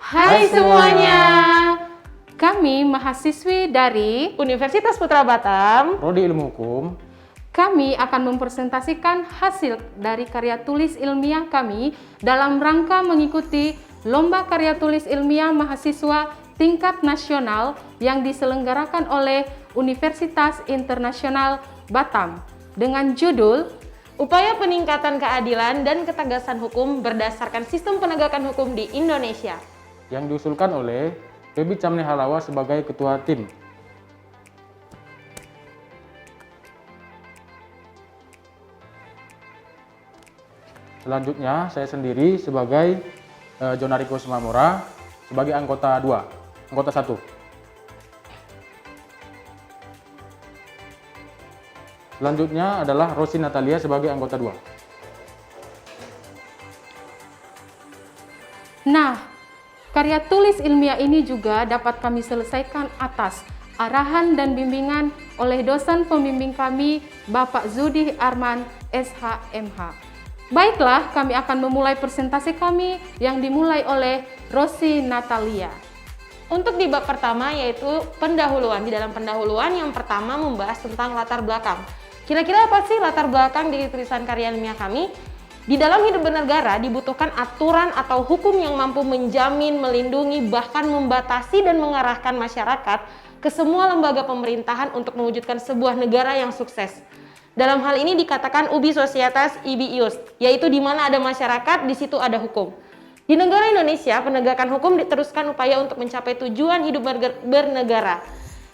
Hai semuanya, kami mahasiswi dari Universitas Putra Batam, Prodi Ilmu Hukum. Kami akan mempresentasikan hasil dari karya tulis ilmiah kami dalam rangka mengikuti Lomba Karya Tulis Ilmiah Mahasiswa Tingkat Nasional yang diselenggarakan oleh Universitas Internasional Batam dengan judul Upaya Peningkatan Keadilan dan Ketegasan Hukum Berdasarkan Sistem Penegakan Hukum di Indonesia, Yang diusulkan oleh Feby Camne Halawa sebagai Ketua Tim. Selanjutnya saya sendiri sebagai Jonariko Simamora sebagai anggota 1. Selanjutnya adalah Rosi Natalia sebagai anggota 2. Nah, karya tulis ilmiah ini juga dapat kami selesaikan atas arahan dan bimbingan oleh dosen pembimbing kami, Bapak Zudi Arman, SHMH. Baiklah, kami akan memulai presentasi kami yang dimulai oleh Rosi Natalia. untuk di bab pertama yaitu pendahuluan. Di dalam pendahuluan yang pertama membahas tentang latar belakang. Kira-kira apa sih latar belakang di tulisan karya ilmiah kami? Di dalam hidup bernegara dibutuhkan aturan atau hukum yang mampu menjamin, melindungi, bahkan membatasi dan mengarahkan masyarakat ke semua lembaga pemerintahan untuk mewujudkan sebuah negara yang sukses. Dalam hal ini dikatakan ubi societas ibi ius, yaitu di mana ada masyarakat, di situ ada hukum. Di negara Indonesia, penegakan hukum diteruskan upaya untuk mencapai tujuan hidup bernegara,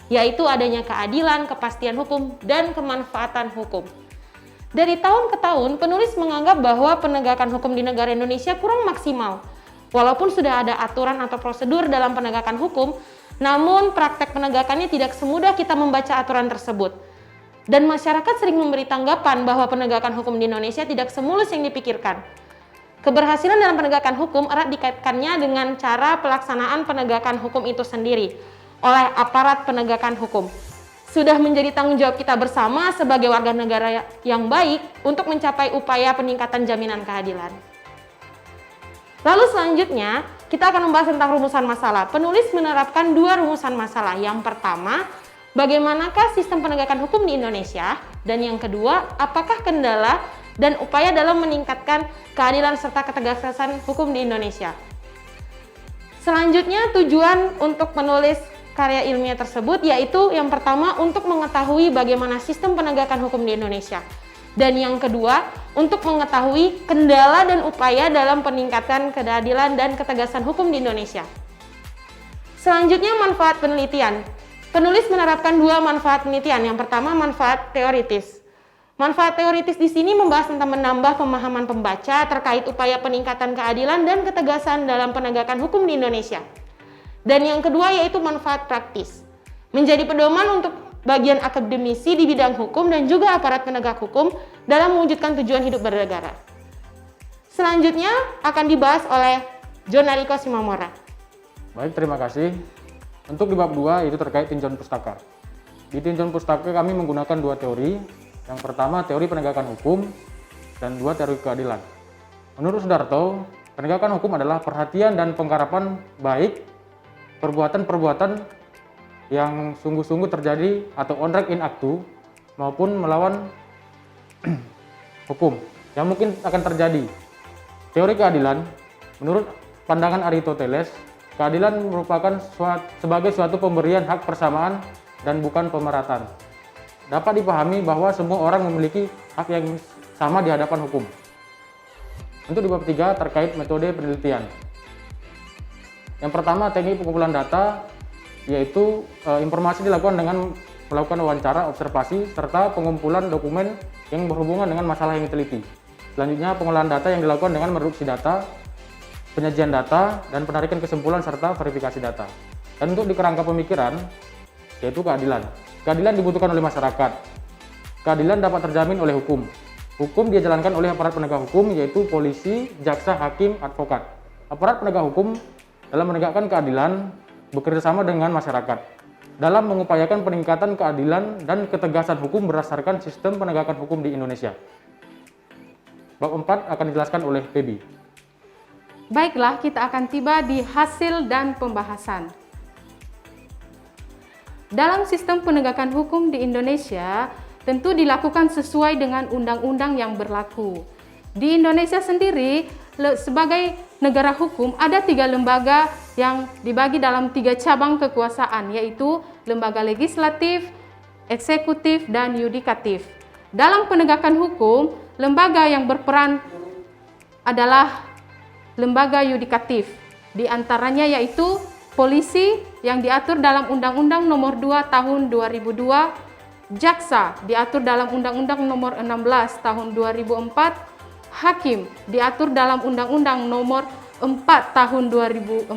yaitu adanya keadilan, kepastian hukum, dan kemanfaatan hukum. Dari tahun ke tahun, penulis menganggap bahwa penegakan hukum di negara Indonesia kurang maksimal. Walaupun sudah ada aturan atau prosedur dalam penegakan hukum, namun praktek penegakannya tidak semudah kita membaca aturan tersebut. Dan masyarakat sering memberi tanggapan bahwa penegakan hukum di Indonesia tidak semulus yang dipikirkan. Keberhasilan dalam penegakan hukum erat dikaitkannya dengan cara pelaksanaan penegakan hukum itu sendiri oleh aparat penegakan hukum. Sudah menjadi tanggung jawab kita bersama sebagai warga negara yang baik untuk mencapai upaya peningkatan jaminan keadilan. Lalu selanjutnya, kita akan membahas tentang rumusan masalah. Penulis menerapkan 2 rumusan masalah. Yang pertama, bagaimanakah sistem penegakan hukum di Indonesia? Dan yang kedua, apakah kendala dan upaya dalam meningkatkan keadilan serta ketegasan hukum di Indonesia? Selanjutnya, tujuan untuk menulis karya ilmiah tersebut yaitu yang pertama untuk mengetahui bagaimana sistem penegakan hukum di Indonesia. Dan yang kedua, untuk mengetahui kendala dan upaya dalam peningkatan keadilan dan ketegasan hukum di Indonesia. Selanjutnya, manfaat penelitian. Penulis menerapkan 2 manfaat penelitian. Yang pertama, manfaat teoritis. Manfaat teoritis di sini membahas tentang menambah pemahaman pembaca terkait upaya peningkatan keadilan dan ketegasan dalam penegakan hukum di Indonesia. Dan yang kedua yaitu manfaat praktis. Menjadi pedoman untuk bagian akademisi di bidang hukum dan juga aparat penegak hukum dalam mewujudkan tujuan hidup bernegara. Selanjutnya akan dibahas oleh Jonariko Simamora. Baik, terima kasih. Untuk di bab 2 itu terkait tinjauan pustaka. Di tinjauan pustaka kami menggunakan 2 teori. Yang pertama teori penegakan hukum dan 2 teori keadilan. Menurut Sudarto, penegakan hukum adalah perhatian dan penggarapan baik perbuatan-perbuatan yang sungguh-sungguh terjadi atau onrek in actu maupun melawan hukum yang mungkin akan terjadi. Teori keadilan, menurut pandangan Aristoteles, keadilan merupakan sebagai suatu pemberian hak persamaan dan bukan pemerataan. Dapat dipahami bahwa semua orang memiliki hak yang sama di hadapan hukum. Untuk di bab 3 terkait metode penelitian. Yang pertama, teknik pengumpulan data, yaitu informasi dilakukan dengan melakukan wawancara, observasi, serta pengumpulan dokumen yang berhubungan dengan masalah yang diteliti. Selanjutnya, pengolahan data yang dilakukan dengan mereduksi data, penyajian data, dan penarikan kesimpulan serta verifikasi data. Dan untuk di kerangka pemikiran, yaitu keadilan. Keadilan dibutuhkan oleh masyarakat. Keadilan dapat terjamin oleh hukum. Hukum dijalankan oleh aparat penegak hukum, yaitu polisi, jaksa, hakim, advokat. Aparat penegak hukum dalam menegakkan keadilan bekerjasama dengan masyarakat dalam mengupayakan peningkatan keadilan dan ketegasan hukum berdasarkan sistem penegakan hukum di Indonesia. Bab 4 akan dijelaskan oleh Feby. Baiklah, kita akan tiba di hasil dan pembahasan. Dalam sistem penegakan hukum di Indonesia, tentu dilakukan sesuai dengan undang-undang yang berlaku. Di Indonesia sendiri, sebagai negara hukum, ada 3 lembaga yang dibagi dalam 3 cabang kekuasaan, yaitu lembaga legislatif, eksekutif, dan yudikatif. Dalam penegakan hukum, lembaga yang berperan adalah lembaga yudikatif. Di antaranya yaitu polisi yang diatur dalam Undang-Undang Nomor 2 Tahun 2002, jaksa diatur dalam Undang-Undang Nomor 16 Tahun 2004, hakim diatur dalam Undang-Undang Nomor 4 Tahun 2004,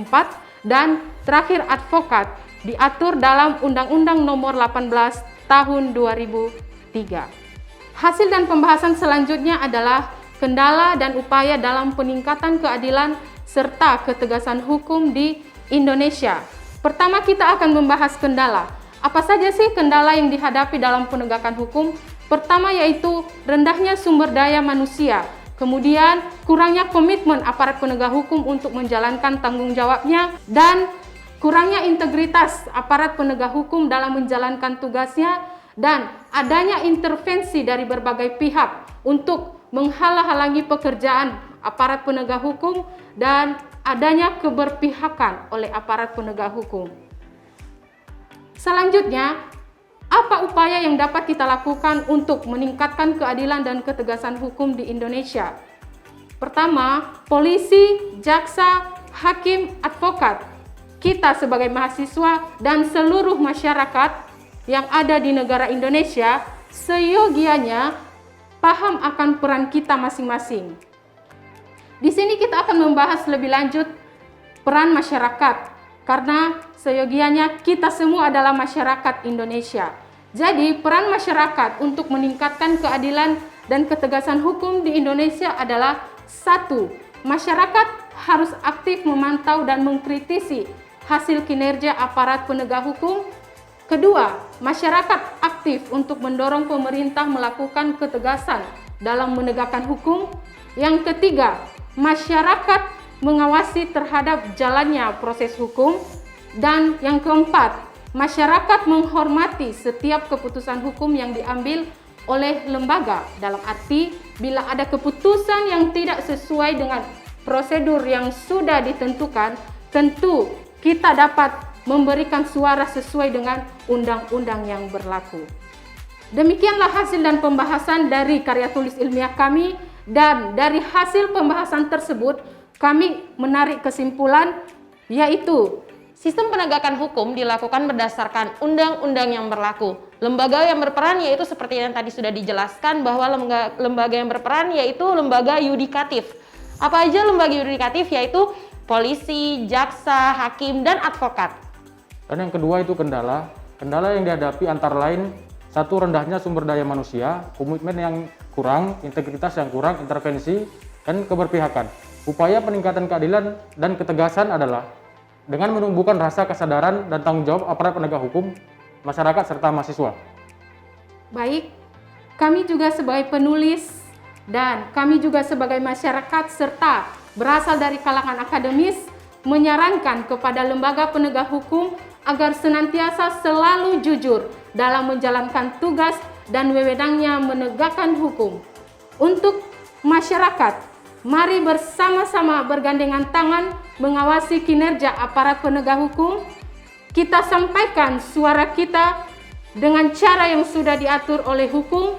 dan terakhir advokat diatur dalam Undang-Undang Nomor 18 Tahun 2003. Hasil dan pembahasan selanjutnya adalah kendala dan upaya dalam peningkatan keadilan serta ketegasan hukum di Indonesia. Pertama, kita akan membahas kendala. Apa saja sih kendala yang dihadapi dalam penegakan hukum? Pertama yaitu rendahnya sumber daya manusia. Kemudian kurangnya komitmen aparat penegak hukum untuk menjalankan tanggung jawabnya, dan kurangnya integritas aparat penegak hukum dalam menjalankan tugasnya, dan adanya intervensi dari berbagai pihak untuk menghalang-halangi pekerjaan aparat penegak hukum, dan adanya keberpihakan oleh aparat penegak hukum. Selanjutnya, apa upaya yang dapat kita lakukan untuk meningkatkan keadilan dan ketegasan hukum di Indonesia? Pertama, polisi, jaksa, hakim, advokat, kita sebagai mahasiswa dan seluruh masyarakat yang ada di negara Indonesia seyogianya paham akan peran kita masing-masing. Di sini kita akan membahas lebih lanjut peran masyarakat, karena seyogianya kita semua adalah masyarakat Indonesia. Jadi peran masyarakat untuk meningkatkan keadilan dan ketegasan hukum di Indonesia adalah: 1. Masyarakat harus aktif memantau dan mengkritisi hasil kinerja aparat penegak hukum. Kedua, masyarakat aktif untuk mendorong pemerintah melakukan ketegasan dalam menegakkan hukum. Yang ketiga, masyarakat mengawasi terhadap jalannya proses hukum. Dan yang keempat, masyarakat menghormati setiap keputusan hukum yang diambil oleh lembaga, dalam arti bila ada keputusan yang tidak sesuai dengan prosedur yang sudah ditentukan, tentu kita dapat memberikan suara sesuai dengan undang-undang yang berlaku. Demikianlah hasil dan pembahasan dari karya tulis ilmiah kami, dan dari hasil pembahasan tersebut kami menarik kesimpulan, yaitu sistem penegakan hukum dilakukan berdasarkan undang-undang yang berlaku. Lembaga yang berperan yaitu seperti yang tadi sudah dijelaskan, bahwa lembaga yang berperan yaitu lembaga yudikatif. Apa aja lembaga yudikatif? Yaitu polisi, jaksa, hakim, dan advokat. Dan yang kedua itu kendala. Kendala yang dihadapi antara lain: 1. Rendahnya sumber daya manusia, komitmen yang kurang, integritas yang kurang, intervensi, dan keberpihakan. Upaya peningkatan keadilan dan ketegasan adalah dengan menumbuhkan rasa kesadaran dan tanggung jawab aparat penegak hukum, masyarakat, serta mahasiswa. baik, kami juga sebagai penulis dan kami juga sebagai masyarakat serta berasal dari kalangan akademis menyarankan kepada lembaga penegak hukum agar senantiasa selalu jujur dalam menjalankan tugas dan wewenangnya menegakkan hukum. Untuk masyarakat, mari bersama-sama bergandengan tangan mengawasi kinerja aparat penegak hukum. Kita sampaikan suara kita dengan cara yang sudah diatur oleh hukum,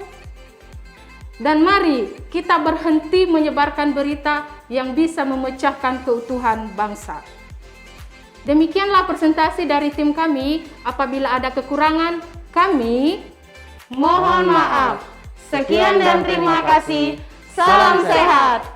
dan mari kita berhenti menyebarkan berita yang bisa memecahkan keutuhan bangsa. Demikianlah presentasi dari tim kami. Apabila ada kekurangan, kami mohon maaf. Sekian dan terima kasih. Salam sehat.